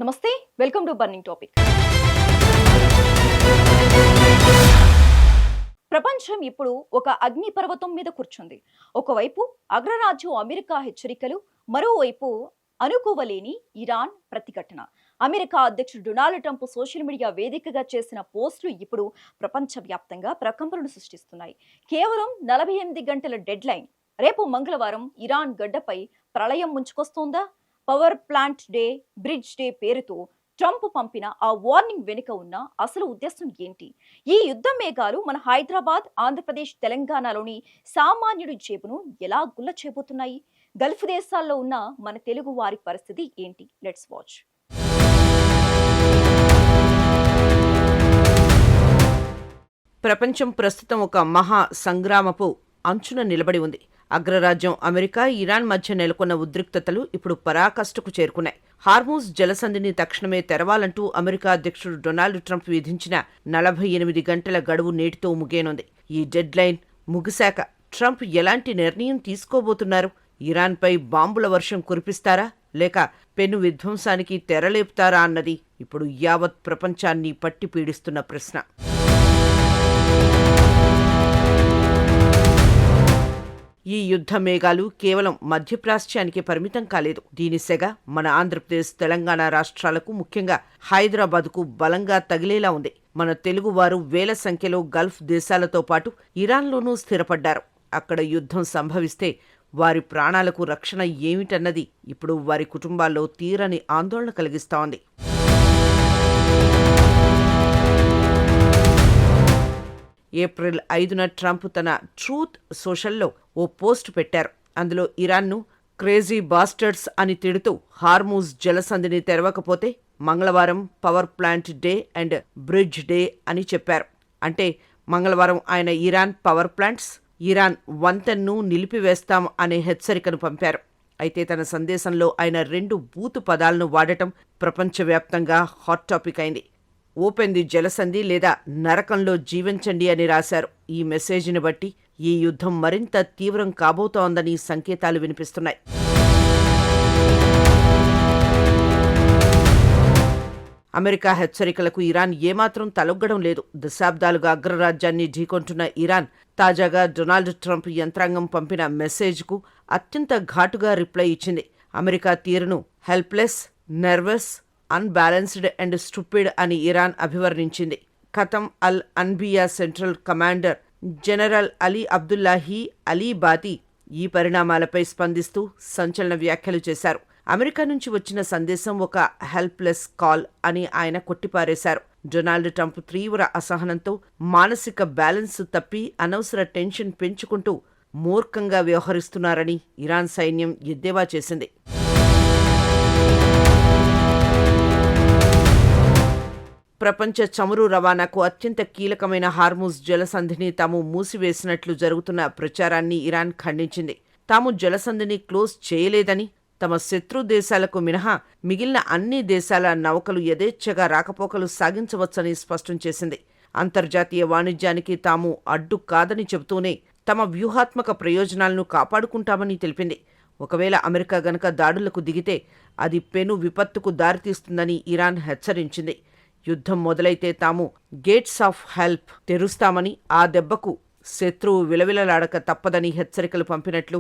నమస్తే, welcome to burning topic. ప్రపంచం ఇప్పుడు ఒక అగ్ని పర్వతం మీద కూర్చుంది. ఒకవైపు అగ్రరాజ్యం అమెరికా హెచ్చరికలు, మరోవైపు అనుకోవలేని ఇరాన్ ప్రతిఘటన. అమెరికా అధ్యక్షుడు డొనాల్డ్ ట్రంప్ సోషల్ మీడియా వేదికగా చేసిన పోస్టులు ఇప్పుడు ప్రపంచవ్యాప్తంగా ప్రకంపనలు సృష్టిస్తున్నాయి. కేవలం 48 గంటల డెడ్ లైన్. రేపు మంగళవారం ఇరాన్ గడ్డపై ప్రళయం ముంచుకొస్తోందా? Power plant day, bridge day పేరుతో ట్రంప్ పంపిన ఆ వార్నింగ్ వెనుక ఉన్న అసలు ఉద్దేశం ఏంటి? ఈ యుద్ధ మేఘాలు మన హైదరాబాద్, ఆంధ్రప్రదేశ్, తెలంగాణలోని సామాన్యుడి జేబును ఎలా గుల్ల చేయబోతున్నాయి? గల్ఫ్ దేశాల్లో ఉన్న మన తెలుగు వారి పరిస్థితి ఏంటి? Let's watch. ప్రపంచం ప్రస్తుతం ఒక మహా సంగ్రామపు అంచున నిలబడి ఉంది. అగ్రరాజ్యం అమెరికా, ఇరాన్ మధ్య నెలకొన్న ఉద్రిక్తతలు ఇప్పుడు పరాకాష్ఠకు చేరుకున్నాయి. హార్మూజ్ జలసంధిని తక్షణమే తెరవాలంటూ అమెరికా అధ్యక్షుడు డొనాల్డ్ ట్రంప్ విధించిన 48 గంటల గడువు నేటితో ముగియనుంది. ఈ డెడ్ లైన్ ముగిశాక ట్రంప్ ఎలాంటి నిర్ణయం తీసుకోబోతున్నారు? ఇరాన్పై బాంబుల వర్షం కురిపిస్తారా, లేక పెను విధ్వంసానికి తెరలేపుతారా అన్నది ఇప్పుడు యావత్ ప్రపంచాన్ని పట్టి పీడిస్తున్న ప్రశ్న. ఈ యుద్ధ మేఘాలు కేవలం మధ్యప్రాచ్యానికి పరిమితం కాలేదు. దీని సెగ మన ఆంధ్రప్రదేశ్, తెలంగాణ రాష్ట్రాలకు, ముఖ్యంగా హైదరాబాద్కు బలంగా తగిలేలా ఉంది. మన తెలుగువారు వేల సంఖ్యలో గల్ఫ్ దేశాలతో పాటు ఇరాన్లోనూ స్థిరపడ్డారు. అక్కడ యుద్ధం సంభవిస్తే వారి ప్రాణాలకు రక్షణ ఏమిటన్నది ఇప్పుడు వారి కుటుంబాల్లో తీరని ఆందోళన కలిగిస్తోంది. ఏప్రిల్ 5న ట్రంప్ తన ట్రూత్ సోషల్లో ఓ పోస్ట్ పెట్టారు. అందులో ఇరాన్ను క్రేజీ బాస్టర్డ్స్ అని తిడుతూ హార్మూజ్ జలసంధిని తెరవకపోతే మంగళవారం power plant day and bridge day అని చెప్పారు. అంటే మంగళవారం ఆయన ఇరాన్ పవర్ ప్లాంట్స్, ఇరాన్ వంతెన్ను నిలిపివేస్తాం అనే హెచ్చరికను పంపారు. అయితే తన సందేశంలో ఆయన 2 బూతు పదాలను వాడటం ప్రపంచవ్యాప్తంగా హాట్ టాపిక్ అయింది. ఓపెన్ ది జలసంధి లేదా నరకంలో జీవించండి అని రాశారు. ఈ మెసేజ్ని బట్టి ఈ యుద్ధం మరింత తీవ్రం కాబోతోందని సంకేతాలు వినిపిస్తున్నాయి. అమెరికా హెచ్చరికలకు ఇరాన్ ఏమాత్రం తలొగ్గడం లేదు. దశాబ్దాలుగా అగ్రరాజ్యాన్ని ఢీకొంటున్న ఇరాన్ తాజాగా డొనాల్డ్ ట్రంప్ యంత్రాంగం పంపిన మెసేజ్కు అత్యంత ఘాటుగా రిప్లై ఇచ్చింది. అమెరికా తీరును helpless, nervous, unbalanced and stupid అని ఇరాన్ అభివర్ణించింది. Khatam al Anbiya central commander general Ali Abdullahi Ali బాతి ఈ పరిణామాలపై స్పందిస్తూ సంచలన వ్యాఖ్యలు చేశారు. అమెరికా నుంచి వచ్చిన సందేశం ఒక హెల్ప్లెస్ కాల్ అని ఆయన కొట్టిపారేశారు. డొనాల్డ్ ట్రంప్ తీవ్ర అసహనంతో మానసిక బ్యాలెన్స్ తప్పి అనవసర టెన్షన్ పెంచుకుంటూ మూర్ఖంగా వ్యవహరిస్తున్నారని ఇరాన్ సైన్యం ఎద్దేవా చేసింది. ప్రపంచ చమురు రవాణాకు అత్యంత కీలకమైన హార్మూజ్ జలసంధిని తాము మూసివేసినట్లు జరుగుతున్న ప్రచారాన్ని ఇరాన్ ఖండించింది. తాము జలసంధిని క్లోజ్ చేయలేదని, తమ శత్రు దేశాలకు మినహా మిగిలిన అన్ని దేశాల నౌకలు యథేచ్ఛగా రాకపోకలు సాగించవచ్చని స్పష్టం చేసింది. అంతర్జాతీయ వాణిజ్యానికి తాము అడ్డు కాదని చెబుతూనే తమ వ్యూహాత్మక ప్రయోజనాలను కాపాడుకుంటామని తెలిపింది. ఒకవేళ అమెరికా గనక దాడులకు దిగితే అది పెను విపత్తుకు దారితీస్తుందని ఇరాన్ హెచ్చరించింది. యుద్ధం మొదలైతే తాము గేట్స్ ఆఫ్ హెల్ప్ తెరుస్తామని, ఆ దెబ్బకు శత్రువు విలవిలలాడక తప్పదని హెచ్చరికలు పంపినట్లు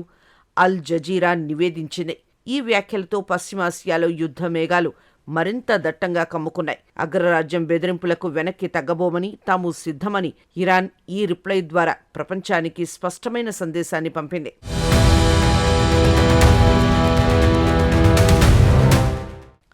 అల్ జజీరా నివేదించింది. ఈ వ్యాఖ్యలతో పశ్చిమాసియాలో యుద్ధ మేఘాలు మరింత దట్టంగా కమ్ముకున్నాయి. అగ్రరాజ్యం బెదిరింపులకు వెనక్కి తగ్గబోమని, తాము సిద్ధమని ఇరాన్ ఈ రిప్లై ద్వారా ప్రపంచానికి స్పష్టమైన సందేశాన్ని పంపింది.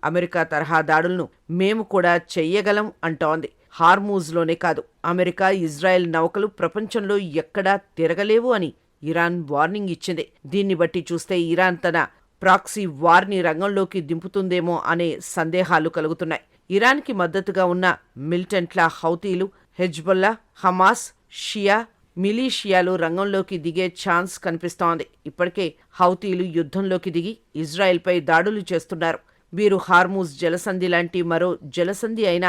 అమెరికా తరహా దాడులను మేము కూడా చెయ్యగలం అంటోంది. హార్మూజ్లోనే కాదు, అమెరికా, ఇజ్రాయెల్ నౌకలు ప్రపంచంలో ఎక్కడా తిరగలేవు అని ఇరాన్ వార్నింగ్ ఇచ్చింది. దీన్ని బట్టి చూస్తే ఇరాన్ తన ప్రాక్సీ వార్ని రంగంలోకి దింపుతుందేమో అనే సందేహాలు కలుగుతున్నాయి. ఇరాన్కి మద్దతుగా ఉన్న మిలిటెంట్ల హౌతీలు, హెజ్బొల్లా, హమాస్, షియా మిలీషియాలు రంగంలోకి దిగే ఛాన్స్ కనిపిస్తోంది. ఇప్పటికే హౌతీలు యుద్ధంలోకి దిగి ఇజ్రాయెల్పై దాడులు చేస్తున్నారు. వీరు హార్మూజ్ జలసంధి లాంటి మరో జలసంధి అయిన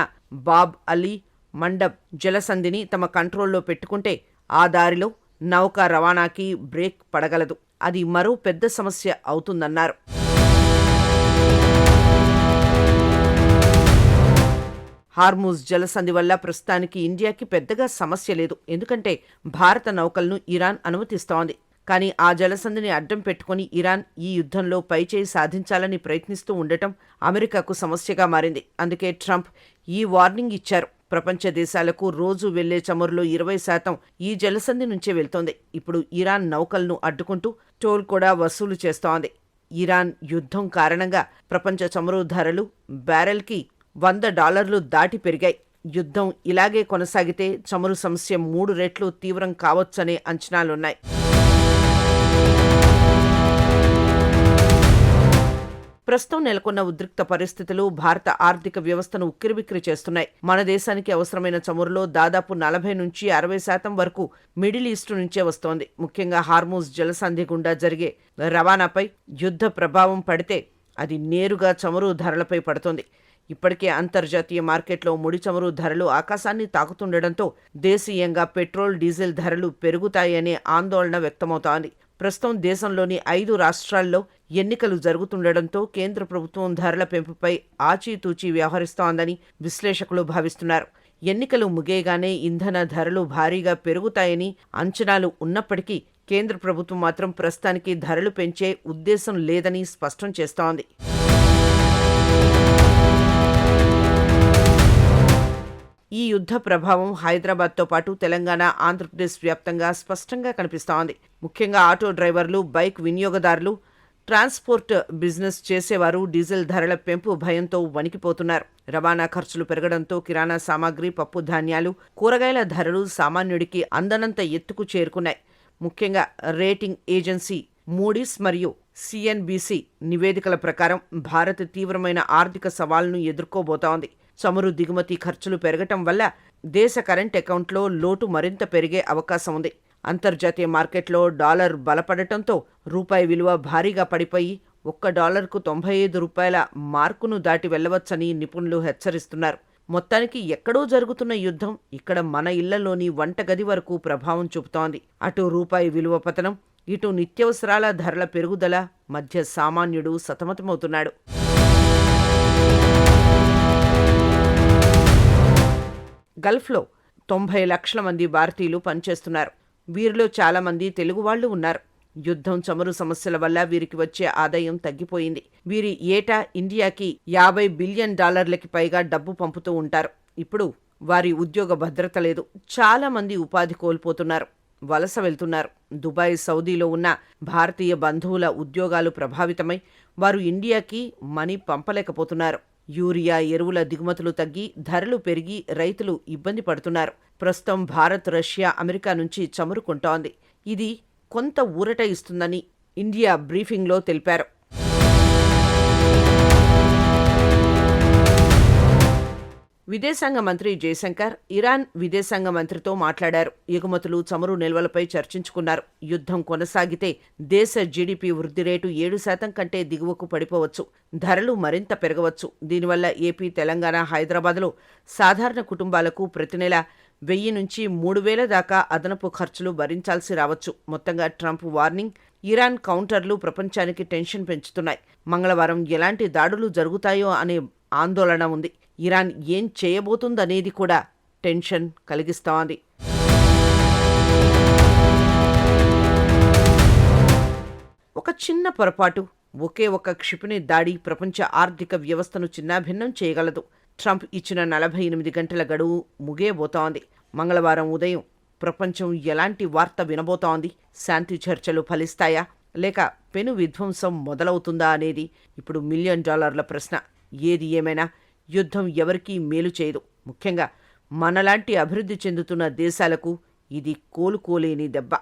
బాబ్ అలీ మండబ్ జలసంధిని తమ కంట్రోల్లో పెట్టుకుంటే ఆ దారిలో నౌకా రవాణాకి బ్రేక్ పడగలదు. అది మరో పెద్ద సమస్య అవుతుందన్నారు. హార్మూజ్ జలసంధి వల్ల ప్రస్తుతానికి ఇండియాకి పెద్దగా సమస్య లేదు, ఎందుకంటే భారత నౌకలను ఇరాన్ అనుమతిస్తోంది. కానీ ఆ జలసంధిని అడ్డం పెట్టుకుని ఇరాన్ ఈ యుద్ధంలో పైచేయి సాధించాలని ప్రయత్నిస్తూ ఉండటం అమెరికాకు సమస్యగా మారింది. అందుకే ట్రంప్ ఈ వార్నింగ్ ఇచ్చారు. ప్రపంచ దేశాలకు రోజు వెళ్లే చమురులో 20% ఈ జలసంధి నుంచే వెళ్తోంది. ఇప్పుడు ఇరాన్ నౌకలను అడ్డుకుంటూ టోల్ కూడా వసూలు చేస్తోంది. ఇరాన్ యుద్ధం కారణంగా ప్రపంచ చమురు ధరలు బ్యారెల్కి $100 దాటి పెరిగాయి. యుద్ధం ఇలాగే కొనసాగితే చమురు సమస్య 3 రెట్లు తీవ్రం కావచ్చనే అంచనాలున్నాయి. ప్రస్తుతం నెలకొన్న ఉద్రిక్త పరిస్థితులు భారత ఆర్థిక వ్యవస్థను ఉక్కిరిబిక్కిరి చేస్తున్నాయి. మన దేశానికి అవసరమైన చమురులో దాదాపు 40 నుంచి 60% వరకు మిడిల్ ఈస్ట్ నుంచే వస్తోంది. ముఖ్యంగా హార్మూజ్ జలసంధి గుండా జరిగే రవాణాపై యుద్ధ ప్రభావం పడితే అది నేరుగా చమురు ధరలపై పడుతోంది. ఇప్పటికే అంతర్జాతీయ మార్కెట్లో ముడి చమురు ధరలు ఆకాశాన్ని తాకుతుండటంతో దేశీయంగా పెట్రోల్, డీజిల్ ధరలు పెరుగుతాయనే ఆందోళన వ్యక్తమవుతోంది. ప్రస్తుతం దేశంలోని 5 రాష్ట్రాల్లో ఎన్నికలు జరుగుతుండటంతో కేంద్ర ప్రభుత్వం ధరల పెంపుపై ఆచితూచి వ్యవహరిస్తోందని విశ్లేషకులు భావిస్తున్నారు. ఎన్నికలు ముగియగానే ఇంధన ధరలు భారీగా పెరుగుతాయని అంచనాలు ఉన్నప్పటికీ కేంద్ర ప్రభుత్వం మాత్రం ప్రస్తుతానికి ధరలు పెంచే ఉద్దేశం లేదని స్పష్టం చేస్తోంది. ఈ యుద్ధ ప్రభావం హైదరాబాద్తో పాటు తెలంగాణ, ఆంధ్రప్రదేశ్ వ్యాప్తంగా స్పష్టంగా కనిపిస్తోంది. ముఖ్యంగా ఆటో డ్రైవర్లు, బైక్ వినియోగదారులు, ట్రాన్స్పోర్ట్ బిజినెస్ చేసేవారు డీజిల్ ధరల పెంపు భయంతో వణికిపోతున్నారు. రవాణా ఖర్చులు పెరగడంతో కిరాణా సామాగ్రి, పప్పు ధాన్యాలు, కూరగాయల ధరలు సామాన్యుడికి అందనంత ఎత్తుకు చేరుకున్నాయి. ముఖ్యంగా రేటింగ్ ఏజెన్సీ మూడీస్ మరియు సిఎన్బిసి నివేదికల ప్రకారం భారత్ తీవ్రమైన ఆర్థిక సవాల్ను ఎదుర్కోబోతోంది. చమురు దిగుమతి ఖర్చులు పెరగటం వల్ల దేశ కరెంట్ అకౌంట్లో లోటు మరింత పెరిగే అవకాశం ఉంది. అంతర్జాతీయ మార్కెట్లో డాలర్ బలపడటంతో రూపాయి విలువ భారీగా పడిపోయి $1కు $95 మార్కును దాటి వెళ్లవచ్చని నిపుణులు హెచ్చరిస్తున్నారు. మొత్తానికి ఎక్కడో జరుగుతున్న యుద్ధం ఇక్కడ మన ఇళ్లలోని వంటగది వరకు ప్రభావం చూపుతోంది. అటు రూపాయి విలువ పతనం, ఇటు నిత్యావసరాల ధరల పెరుగుదల మధ్య సామాన్యుడు సతమతమవుతున్నాడు. గల్ఫ్లో 90 లక్షల మంది భారతీయులు పనిచేస్తున్నారు. వీరిలో చాలా మంది తెలుగు వాళ్లు ఉన్నారు. యుద్ధం, చమురు సమస్యల వల్ల వీరికి వచ్చే ఆదాయం తగ్గిపోయింది. వీరి ఏటా ఇండియాకి $50 బిలియన్ పైగా డబ్బు పంపుతూ ఉంటారు. ఇప్పుడు వారి ఉద్యోగ భద్రత లేదు. చాలా మంది ఉపాధి కోల్పోతున్నారు, వలస వెళ్తున్నారు. దుబాయ్, సౌదీలో ఉన్న భారతీయ బంధువుల ఉద్యోగాలు ప్రభావితమై వారు ఇండియాకి మనీ పంపలేకపోతున్నారు. యూరియా, ఎరువుల దిగుమతులు తగ్గి ధరలు పెరిగి రైతులు ఇబ్బంది పడుతున్నారు. ప్రస్తుతం భారత్, రష్యా, అమెరికా నుంచి చమురు కొంటోంది. ఇది కొంత ఊరట ఇస్తుందని ఇండియా బ్రీఫింగ్లో తెలిపారు. విదేశాంగ మంత్రి జయశంకర్ ఇరాన్ విదేశాంగ మంత్రితో మాట్లాడారు. ఎగుమతులు, చమురు నిల్వలపై చర్చించుకున్నారు. యుద్ధం కొనసాగితే దేశ జీడీపీ వృద్ధి రేటు 7% కంటే దిగువకు పడిపోవచ్చు. ధరలు మరింత పెరగవచ్చు. దీనివల్ల ఏపీ, తెలంగాణ, హైదరాబాద్లో సాధారణ కుటుంబాలకు ప్రతి నెల 1000 నుంచి 3000 దాకా అదనపు ఖర్చులు భరించాల్సి రావచ్చు. మొత్తంగా ట్రంప్ వార్నింగ్, ఇరాన్ కౌంటర్లు ప్రపంచానికి టెన్షన్ పెంచుతున్నాయి. మంగళవారం ఎలాంటి దాడులు జరుగుతాయో అనే ఆందోళన ఉంది. ఇరాన్ ఏం చేయబోతుందనేది కూడా టెన్షన్ కలిగిస్తోంది. ఒక చిన్న పొరపాటు, ఒకే ఒక క్షిపణి దాడి ప్రపంచ ఆర్థిక వ్యవస్థను చిన్నాభిన్నం చేయగలదు. ట్రంప్ ఇచ్చిన 48 గంటల గడువు ముగియబోతోంది. మంగళవారం ఉదయం ప్రపంచం ఎలాంటి వార్త వినబోతోంది? శాంతి చర్చలు ఫలిస్తాయా లేక పెను విధ్వంసం మొదలవుతుందా అనేది ఇప్పుడు $1 మిలియన్ ప్రశ్న. ఏది ఏమైనా యుద్ధం ఎవరికీ మేలు చేయదు. ముఖ్యంగా మనలాంటి అభివృద్ధి చెందుతున్న దేశాలకు ఇది కోలుకోలేని దెబ్బ.